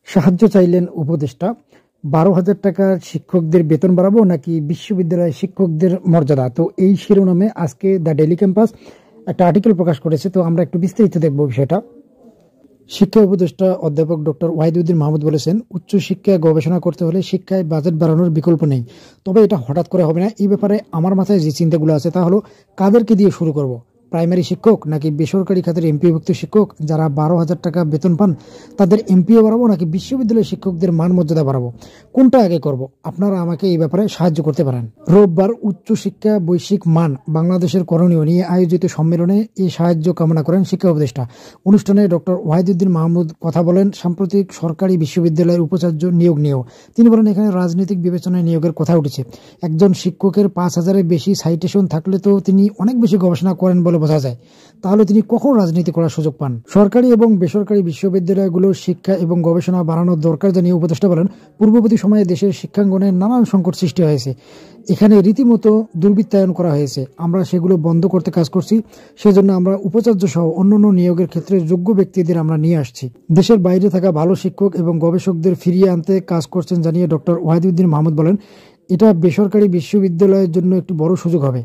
সাহায্য চাইলেন উপদেষ্টা। 12,000 টাকার শিক্ষকদের বেতন বাড়াবো নাকি বিশ্ববিদ্যালয়ের শিক্ষকদের মর্যাদা। তো এই শিরোনামে আজকে দ্য ডেইলি ক্যাম্পাস একটা আর্টিকেল প্রকাশ করেছে। তো আমরা একটু বিস্তারিত দেখবো বিষয়টা। শিক্ষা উপদেষ্টা অধ্যাপক ডক্টর ওয়াহিদুদ্দিন মাহমুদ বলেছেন, উচ্চশিক্ষায় গবেষণা করতে হলে শিক্ষায় বাজেট বাড়ানোর বিকল্প নেই। তবে এটা হঠাৎ করে হবে না। এই ব্যাপারে আমার মাথায় যে চিন্তাগুলো আছে তা হলো, কাদেরকে দিয়ে শুরু করব? প্রাইমারি শিক্ষক নাকি বেসরকারি খাতের এমপিওভুক্ত শিক্ষক যারা 12,000 টাকা বেতন পান তাদের এমপিও বাড়াবো নাকি বিশ্ববিদ্যালয়ের শিক্ষকদের মান মর্যাদা বাড়াবো? কোনটা আগে করব? আপনারা আমাকে এই ব্যাপারে সাহায্য করতে পারেন। রোববার উচ্চশিক্ষা বৈশ্বিক মান বাংলাদেশের করণীয় নিয়ে আয়োজিত সম্মেলনে এই সাহায্য কামনা করেন শিক্ষা উপদেষ্টা। অনুষ্ঠানে ডক্টর ওয়াহিদুদ্দিন মাহমুদ কথা বলেন সাম্প্রতিক সরকারি বিশ্ববিদ্যালয়ের উপাচার্য নিয়োগ নিয়েও। তিনি বলেন, এখানে রাজনৈতিক বিবেচনায় নিয়োগের কথা উঠেছে। একজন শিক্ষকের 5,000-এর বেশি সাইটেশন থাকলে তো তিনি অনেক বেশি গবেষণা করেন বলে বোঝা যায়। তাহলে তিনি কখন রাজনীতি করার সুযোগ পান? সরকারি এবং বেসরকারি বিশ্ববিদ্যালয়গুলোর শিক্ষা এবং গবেষণা বাড়ানোর দরকার জানিয়ে উপদেষ্টা বলেন, পূর্ববর্তী সময়ে দেশের শিক্ষাঙ্গনে নানান সংকট সৃষ্টি হয়েছে। এখানে রীতিমতো দুর্বৃত্তায়ন করা হয়েছে। আমরা সেগুলো বন্ধ করতে কাজ করছি। সেজন্য আমরা উপাচার্য সহ অন্যান্য নিয়োগের ক্ষেত্রে যোগ্য ব্যক্তিদের আমরা নিয়ে আসছি। দেশের বাইরে থাকা ভালো শিক্ষক এবং গবেষকদের ফিরিয়ে আনতে কাজ করছেন জানিয়ে ডক্টর ওয়াহিদুদ্দিন মাহমুদ বলেন, এটা বেসরকারি বিশ্ববিদ্যালয়ের জন্য একটি বড় সুযোগ হবে।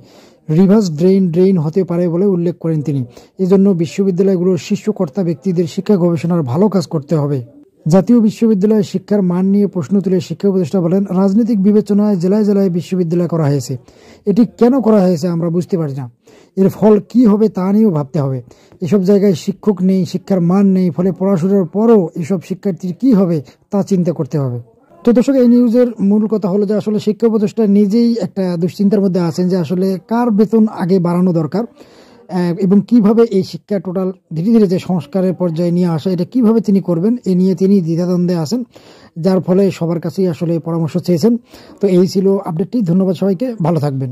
রিভার্স ড্রেইন হতে পারে বলে উল্লেখ করেন তিনি। এজন্য বিশ্ববিদ্যালয়গুলোর শীর্ষকর্তা ব্যক্তিদের শিক্ষা গবেষণার ভালো কাজ করতে হবে। জাতীয় বিশ্ববিদ্যালয়ের শিক্ষার মান নিয়ে প্রশ্ন তুলে শিক্ষা উপদেষ্টা বলেন, রাজনৈতিক বিবেচনায় জেলায় জেলায় বিশ্ববিদ্যালয় করা হয়েছে। এটি কেন করা হয়েছে আমরা বুঝতে পারি না। এর ফল কি হবে তা নিয়েও ভাবতে হবে। এসব জায়গায় শিক্ষক নেই, শিক্ষার মান নেই, ফলে পড়াশোনার পরও এসব শিক্ষার্থীর কি হবে তা চিন্তা করতে হবে। তো দর্শক, এই নিউজের মূল কথা হলো যে আসলে শিক্ষা উপদেষ্টা নিজেই একটা দুশ্চিন্তার মধ্যে আছেন যে আসলে কার বেতন আগে বাড়ানো দরকার এবং কিভাবে এই শিক্ষা টোটাল ধীরে ধীরে যে সংস্কারের পর্যায়ে নিয়ে আসা, এটা কিভাবে তিনি করবেন এ নিয়ে তিনি দ্বিধাদ্বন্দ্বে আছেন, যার ফলে সবার কাছেই আসলে পরামর্শ চেয়েছেন। তো এই ছিল আপডেটটি। ধন্যবাদ সবাইকে, ভালো থাকবেন।